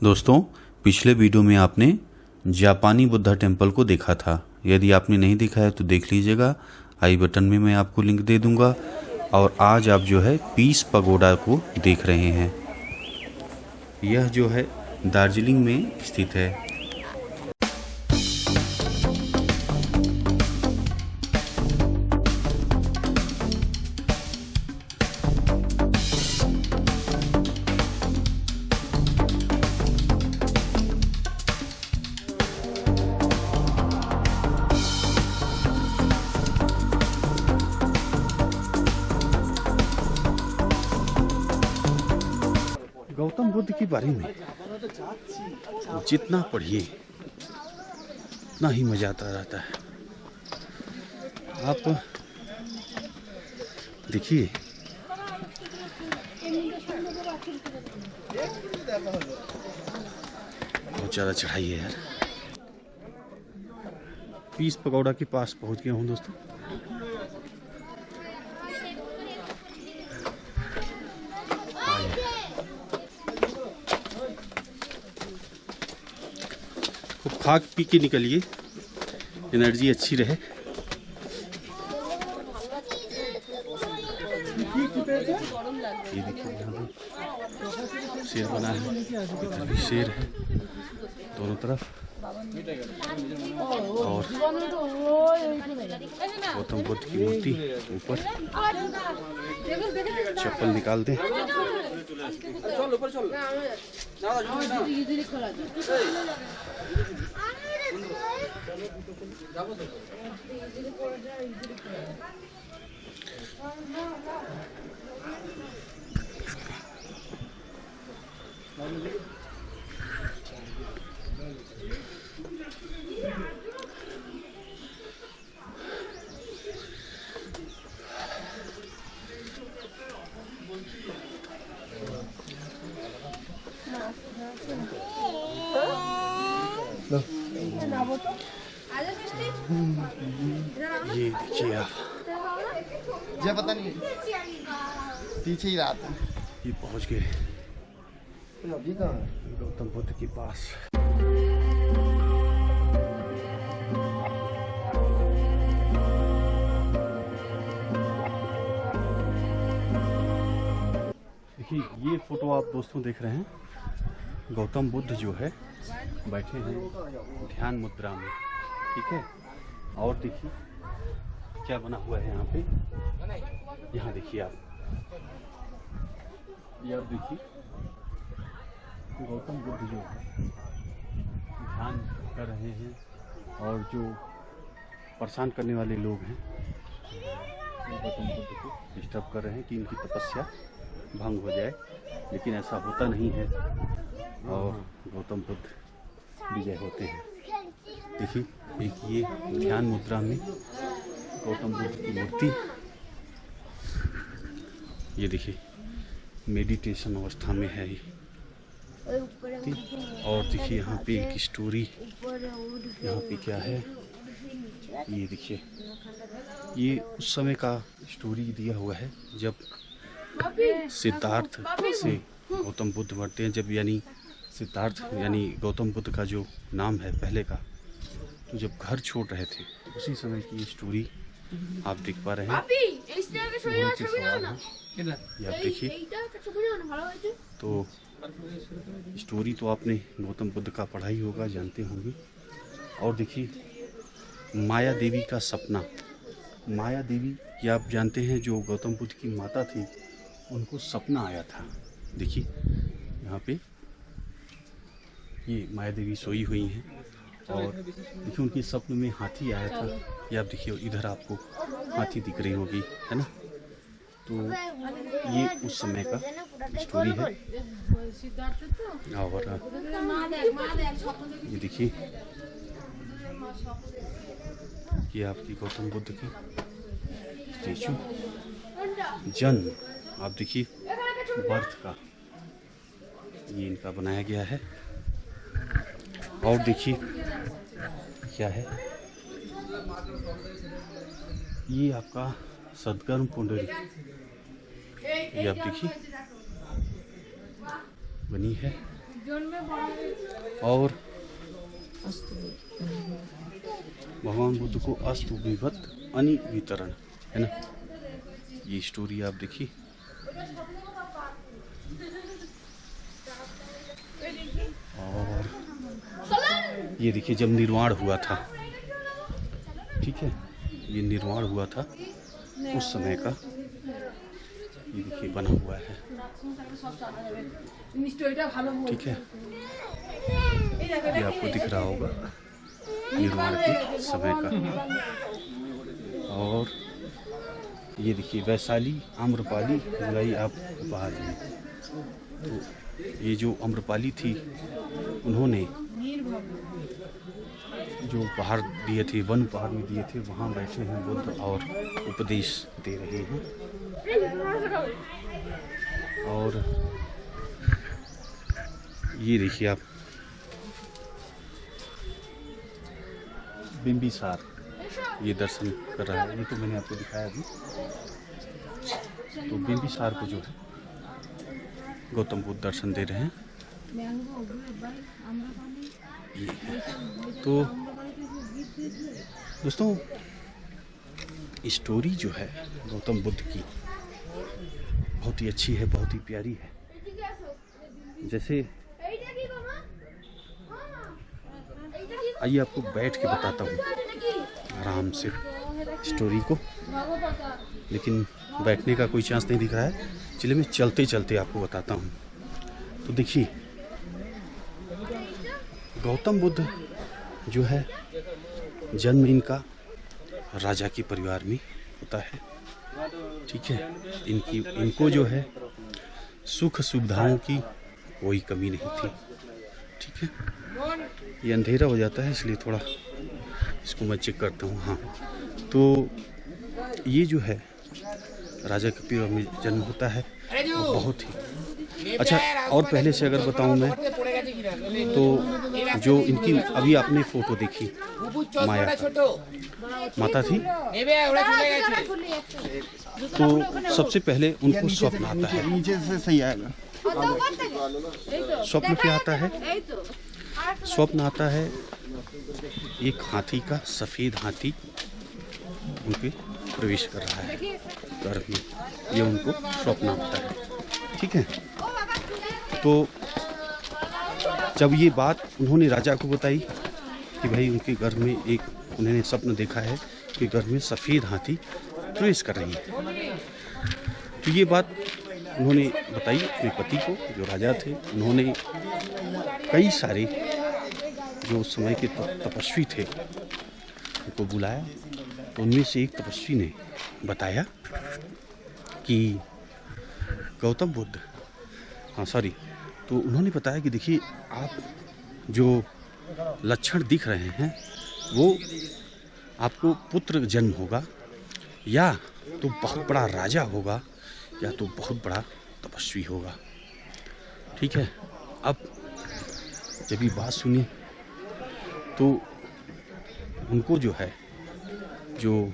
दोस्तों, पिछले वीडियो में आपने जापानी बुद्धा टेम्पल को देखा था। यदि आपने नहीं देखा है तो देख लीजिएगा, आई बटन में मैं आपको लिंक दे दूंगा। और आज आप जो है पीस पगोडा को देख रहे हैं। यह जो है दार्जिलिंग में स्थित है। गौतम बुद्ध के बारे में जितना पढ़िए उतना ही मजा आता रहता है। आप देखिए, बहुत ज़्यादा चढ़ाई है यार। पीस पगोडा के पास पहुंच गया हूं दोस्तों। खा पी के निकलिए, एनर्जी अच्छी रहे। ये देखिए, यहाँ पे शेर बना है, इधर भी शेर है दोनों तरफ। और गौतम बुद्ध की मूर्ति ऊपर। चप्पल निकाल दें। ये देखिए आप, ये पता नहीं पीछे ही रहा था। ये पहुंच गए अभी कहाँ है? गौतम बुद्ध के पास। देखिए, ये फोटो आप दोस्तों देख रहे हैं। गौतम बुद्ध जो है बैठे हैं ध्यान मुद्रा में, ठीक है। और देखिए क्या बना हुआ है यहाँ पे। यहाँ देखिए आप, ये आप देखिए गौतम बुद्ध जो है ध्यान कर रहे हैं। और जो परेशान करने वाले लोग हैं गौतम बुद्ध को डिस्टर्ब कर रहे हैं कि इनकी तपस्या भंग हो जाए, लेकिन ऐसा होता नहीं है और गौतम बुद्ध विजय होते हैं। देखिए, एक ये ध्यान मुद्रा में गौतम बुद्ध की मूर्ति, ये देखिए मेडिटेशन अवस्था में है ये। और देखिए यहाँ पे एक स्टोरी, यहाँ पे क्या है ये देखिए, ये उस समय का स्टोरी दिया हुआ है जब सिद्धार्थ से गौतम बुद्ध बढ़ते हैं। जब यानी सिद्धार्थ यानी गौतम बुद्ध का जो नाम है पहले का, तो जब घर छोड़ रहे थे उसी समय की ये स्टोरी आप देख पा रहे हैं। ये आप देखिए, तो स्टोरी तो आपने गौतम बुद्ध का पढ़ा ही होगा, जानते होंगे। और देखिए माया देवी का सपना। माया देवी ये आप जानते हैं, जो गौतम बुद्ध की माता थी, उनको सपना आया था। देखिए यहाँ पे ये माया देवी सोई हुई हैं। और देखिए उनके स्वप्न में हाथी आया था। ये आप देखिए, इधर आपको हाथी दिख रही होगी, है ना। तो ये उस समय का स्टोरी है। और ये देखिए, ये आपकी गौतम बुद्ध की स्टेचू। जन्म आप देखिए, बर्थ का ये इनका बनाया गया है। और देखिए क्या है, ये आपका सदकर्म पुंडरी, ये आप देखिए बनी है। और भगवान बुद्ध को अस्तु विभत अनि वितरण, है ना। ये स्टोरी आप देखिए। और ये देखिए जब निर्वाण हुआ था, ठीक है, ये निर्वाण हुआ था उस समय का, ये देखिए बना हुआ है, ठीक है। ये आपको दिख रहा होगा निर्वाण के समय का। और ये देखिए वैशाली आम्रपाली जुलाई आप उपहार दिए। तो ये जो आम्रपाली थी, उन्होंने जो उपहार दिए थे, वन उपहार में दिए थे, वहाँ बैठे हैं बुद्ध और उपदेश दे रहे हैं। और ये देखिए आप बिंबिसार ये दर्शन कर रहा है, ये तो मैंने आपको दिखाया अभी। तो बिंबिसार को जो है गौतम बुद्ध दर्शन दे रहे हैं। ये है। तो दोस्तों स्टोरी जो है गौतम बुद्ध की बहुत ही अच्छी है, बहुत ही प्यारी है। जैसे आइए आपको बैठ के बताता हूँ आराम से स्टोरी को, लेकिन बैठने का कोई चांस नहीं दिख रहा है। चलिए मैं चलते चलते आपको बताता हूँ। तो देखिए गौतम बुद्ध जो है जन्म इनका राजा के परिवार में होता है, ठीक है। इनको जो है सुख सुविधाओं की कोई कमी नहीं थी, ठीक है। ये अंधेरा हो जाता है इसलिए थोड़ा इसको मैं चेक करता हूँ। हाँ, तो ये जो है राजा के परिवार में जन्म होता है, तो बहुत ही अच्छा। और पहले से अगर बताऊँ मैं, तो जो इनकी अभी आपने फोटो देखी माया माता थी, तो सबसे पहले उनको स्वप्न आता है। नीचे से सही आएगा। स्वप्न क्या आता है? स्वप्न आता है एक हाथी का, सफेद हाथी उनके प्रवेश कर रहा है घर में, ये उनको स्वप्न आता है, ठीक है। तो जब ये बात उन्होंने राजा को बताई कि भाई उनके घर में एक उन्होंने स्वप्न देखा है कि घर में सफ़ेद हाथी प्रवेश कर रही है, तो ये बात उन्होंने बताई अपने पति को जो राजा थे। उन्होंने कई सारे जो उस समय के तपस्वी थे उनको बुलाया, तो उनमें से एक तपस्वी ने बताया कि गौतम बुद्ध, तो उन्होंने बताया कि देखिए आप जो लक्षण दिख रहे हैं वो आपको पुत्र जन्म होगा, या तो बहुत बड़ा राजा होगा, या तो बहुत बड़ा तपस्वी होगा, ठीक है। अब जब ये बात सुनी तो उनको जो है, जो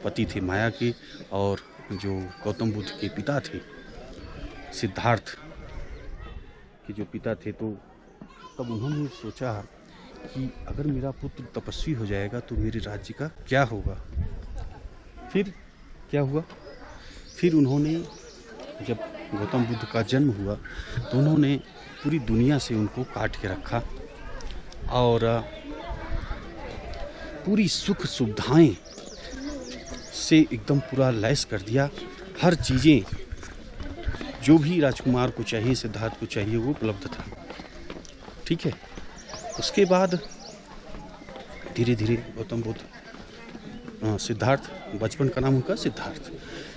पति थे माया के और जो गौतम बुद्ध के पिता थे, सिद्धार्थ के जो पिता थे, तो तब उन्होंने सोचा कि अगर मेरा पुत्र तपस्वी हो जाएगा तो मेरे राज्य का क्या होगा। फिर क्या हुआ, फिर उन्होंने जब गौतम बुद्ध का जन्म हुआ तो उन्होंने पूरी दुनिया से उनको काट के रखा और पूरी सुख सुविधाएं से एकदम पूरा लैस कर दिया। हर चीज़ें जो भी राजकुमार को चाहिए, सिद्धार्थ को चाहिए, वो उपलब्ध था, ठीक है। उसके बाद धीरे धीरे गौतम बुद्ध, सिद्धार्थ, बचपन का नाम उनका सिद्धार्थ,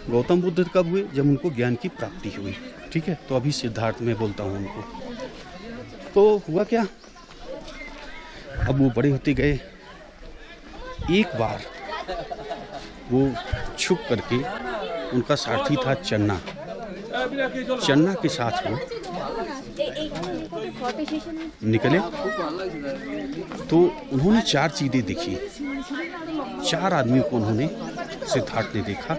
गौतम बुद्ध कब हुए, जब उनको ज्ञान की प्राप्ति हुई, ठीक है। तो अभी सिद्धार्थ में बोलता हूँ उनको। तो हुआ क्या, अब वो बड़े होते गए। एक बार वो छुप करके, उनका सारथी था चन्ना, चन्ना के साथ वो निकले तो उन्होंने 4 चीजें देखी। 4 आदमी को उन्होंने, सिद्धार्थ ने देखा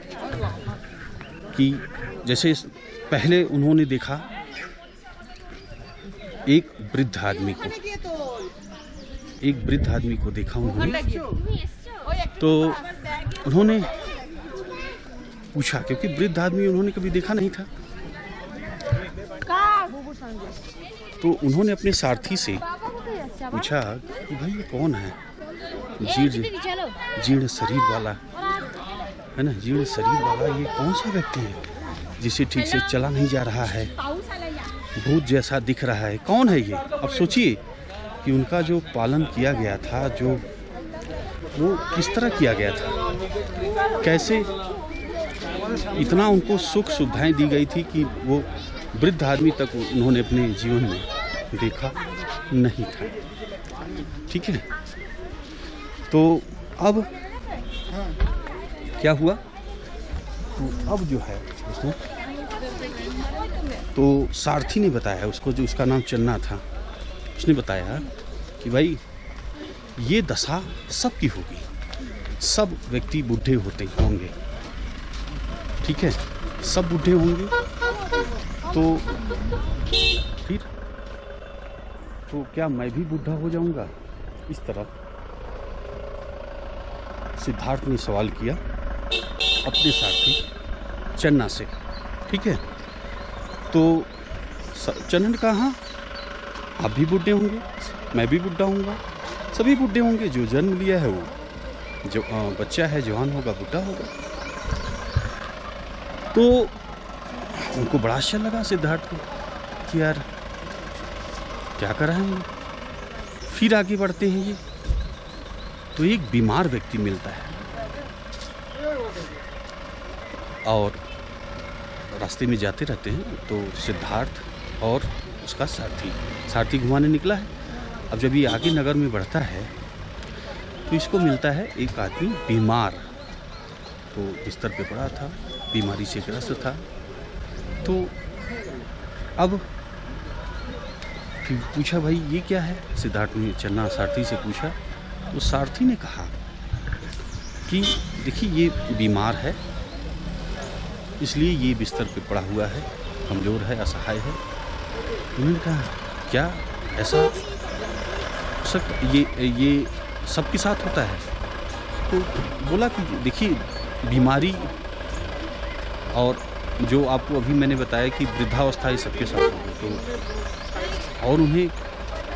कि जैसे पहले उन्होंने देखा एक वृद्ध आदमी को देखा उन्होंने, तो उन्होंने पूछा, क्योंकि वृद्ध आदमी उन्होंने कभी देखा नहीं था, तो उन्होंने अपने सारथी से पूछा कि भाई ये कौन है, जीर्ण शरीर वाला है ना, जीर्ण शरीर वाला ये कौन सा व्यक्ति है जिसे ठीक से चला नहीं जा रहा है, भूत जैसा दिख रहा है, कौन है ये। अब सोचिए कि उनका जो पालन किया गया था, जो वो किस तरह किया गया था, कैसे इतना उनको सुख सुविधाएं दी गई थी कि वो वृद्ध आदमी तक उन्होंने अपने जीवन में देखा नहीं था। ठीक है, तो अब क्या हुआ, तो अब जो है उसको, तो सारथी ने बताया उसको, जो उसका नाम चन्ना था, उसने बताया कि भाई ये दशा सबकी होगी, सब व्यक्ति बूढ़े होंगे, ठीक है, सब बूढ़े होंगे, तो फिर तो क्या मैं भी बूढ़ा हो जाऊंगा। इस तरह सिद्धार्थ ने सवाल किया अपने साथी चन्ना से। ठीक है, तो चन्ना ने कहा हाँ, आप भी बूढ़े होंगे, मैं भी बूढ़ा होऊंगा, सभी बूढ़े होंगे, जो जन्म लिया है वो जो बच्चा है जवान होगा, बूढ़ा होगा। तो उनको बड़ा अच्छा लगा सिद्धार्थ को कि यार क्या कर रहे हैं। फिर आगे बढ़ते हैं ये, तो एक बीमार व्यक्ति मिलता है और रास्ते में जाते रहते हैं, तो सिद्धार्थ और उसका सारथी घुमाने निकला है। अब जब ये आगे नगर में बढ़ता है तो इसको मिलता है एक आदमी बीमार, तो बिस्तर पे पड़ा था, बीमारी से ग्रस्त था। तो अब फिर पूछा भाई ये क्या है, सिद्धार्थ ने चन्ना सारथी से पूछा, तो सारथी ने कहा कि देखिए ये बीमार है, इसलिए ये बिस्तर पे पड़ा हुआ है, कमज़ोर है, असहाय है। उन्होंने कहा क्या ऐसा ये सबके साथ होता है? तो बोला कि देखिए बीमारी और जो आपको अभी मैंने बताया कि वृद्धावस्था ये सबके साथ होगी। तो और उन्हें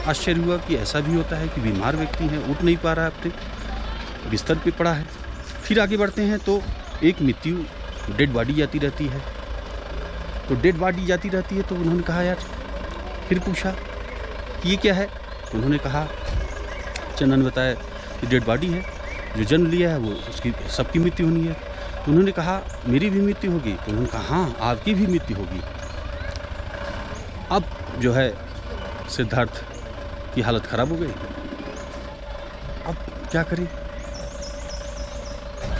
आश्चर्य हुआ कि ऐसा भी होता है कि बीमार व्यक्ति है, उठ नहीं पा रहा है, अपने बिस्तर पे पड़ा है। फिर आगे बढ़ते हैं तो एक मृत्यु डेड बॉडी जाती रहती है, तो डेड बॉडी जाती रहती है। तो उन्होंने कहा यार, फिर पूछा कि ये क्या है, तो उन्होंने कहा, चन्ना ने बताया कि डेड बॉडी है, जो जन्म लिया है वो उसकी सबकी मृत्यु होनी है। तो उन्होंने कहा मेरी भी मृत्यु होगी, तो उन्होंने कहा हाँ आपकी भी मृत्यु होगी। अब जो है सिद्धार्थ की हालत खराब हो गई, अब क्या करें।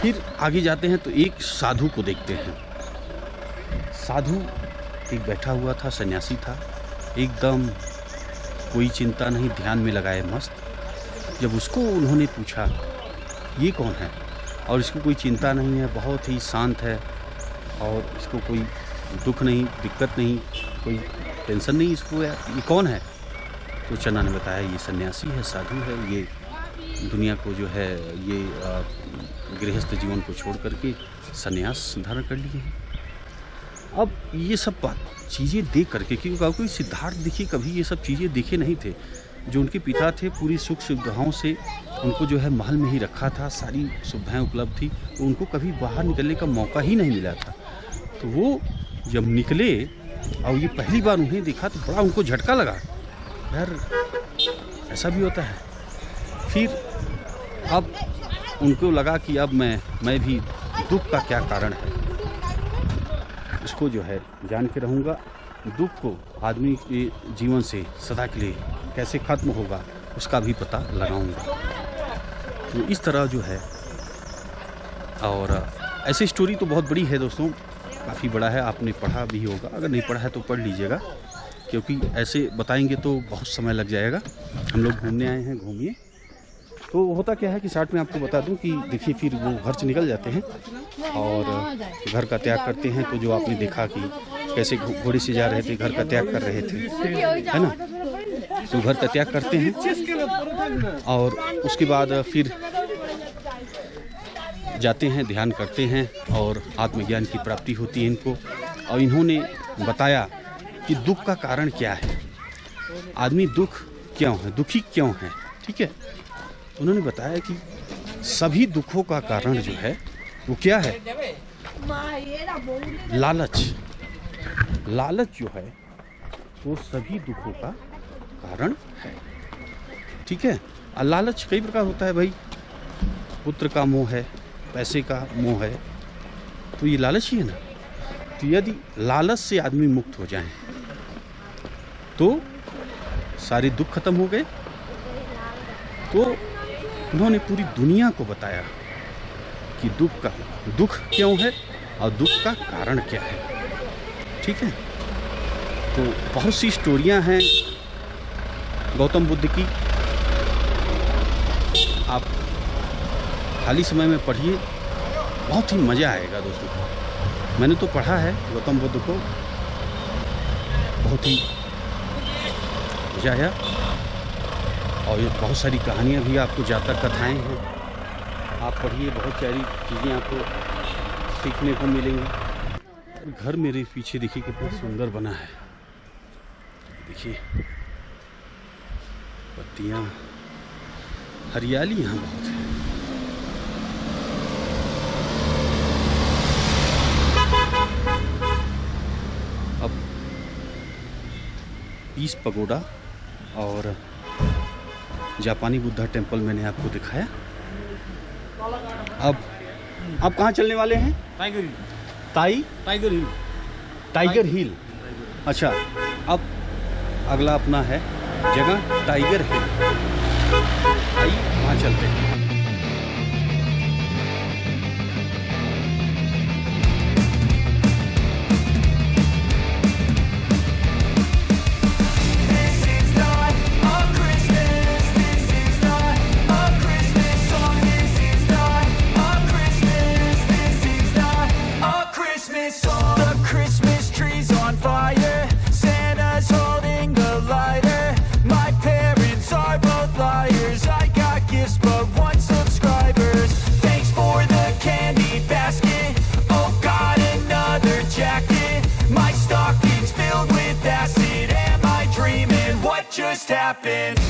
फिर आगे जाते हैं तो एक साधु को देखते हैं। साधु एक बैठा हुआ था, सन्यासी था, एकदम कोई चिंता नहीं, ध्यान में लगाए मस्त। जब उसको उन्होंने पूछा ये कौन है, और इसको कोई चिंता नहीं है, बहुत ही शांत है, और इसको कोई दुख नहीं, दिक्कत नहीं, कोई टेंशन नहीं इसको, ये कौन है? तो चन्ना ने बताया ये सन्यासी है, साधु है, ये दुनिया को जो है ये गृहस्थ जीवन को छोड़ करके सन्यास धारण कर लिए हैं। अब ये सब चीज़ें देख करके, क्योंकि सिद्धार्थ देखिए कभी ये सब चीज़ें देखे नहीं थे। जो उनके पिता थे पूरी सुख सुविधाओं से उनको जो है महल में ही रखा था, सारी सुविधाएं उपलब्ध थी, तो उनको कभी बाहर निकलने का मौका ही नहीं मिला था। तो वो जब निकले और ये पहली बार उन्हें देखा तो बड़ा उनको झटका लगा, यार ऐसा भी होता है। फिर अब उनको लगा कि अब मैं भी दुख का क्या कारण है इसको जो है जान के रहूँगा, दुख को आदमी के जीवन से सदा के लिए कैसे खत्म होगा उसका भी पता लगाऊंगा। तो इस तरह जो है, और ऐसी स्टोरी तो बहुत बड़ी है दोस्तों, काफ़ी बड़ा है, आपने पढ़ा भी होगा, अगर नहीं पढ़ा है तो पढ़ लीजिएगा, क्योंकि ऐसे बताएंगे तो बहुत समय लग जाएगा। हम लोग घूमने आए हैं, घूमिए। तो होता क्या है कि साथ में आपको बता दूं कि देखिए फिर वो घर से निकल जाते हैं और घर का त्याग करते हैं। तो जो आपने देखा कि कैसे घोड़े से जा रहे थे, घर का त्याग कर रहे थे, है ना, तो घर का त्याग करते हैं और उसके बाद फिर जाते हैं, ध्यान करते हैं और आत्मज्ञान की प्राप्ति होती है इनको। और इन्होंने बताया कि दुख का कारण क्या है, आदमी दुख क्यों है, दुखी क्यों है। ठीक है, उन्होंने बताया कि सभी दुखों का कारण जो है वो क्या है, लालच। लालच जो है वो सभी दुखों का कारण है। ठीक है, और लालच कई प्रकार होता है भाई, पुत्र का मोह है, पैसे का मोह है, तो ये लालच ही है ना। तो यदि लालच से आदमी मुक्त हो जाए तो सारे दुख खत्म हो गए। तो उन्होंने पूरी दुनिया को बताया कि दुख क्यों है और दुख का कारण क्या है। ठीक है, तो बहुत सी स्टोरियां हैं गौतम बुद्ध की, आप खाली समय में पढ़िए, बहुत ही मज़ा आएगा दोस्तों। मैंने तो पढ़ा है गौतम बुद्ध को, बहुत ही मज़ा आया। और ये बहुत सारी कहानियाँ भी आपको जातक कथाएं हैं, आप पढ़िए, बहुत सारी चीज़ें आपको सीखने को मिलेंगी। घर मेरे पीछे देखिए कितना सुंदर बना है, देखिए पत्तियाँ, हरियाली यहाँ बहुत है। अब पीस पगोडा और जापानी बुद्धा टेम्पल मैंने आपको दिखाया। अब आप कहाँ चलने वाले हैं? टाइगर हिल। टाइगर हिल। टाइगर हिल, अच्छा। अब अगला अपना है जगह टाइगर हिल, आइए वहाँ चलते हैं। Just happened.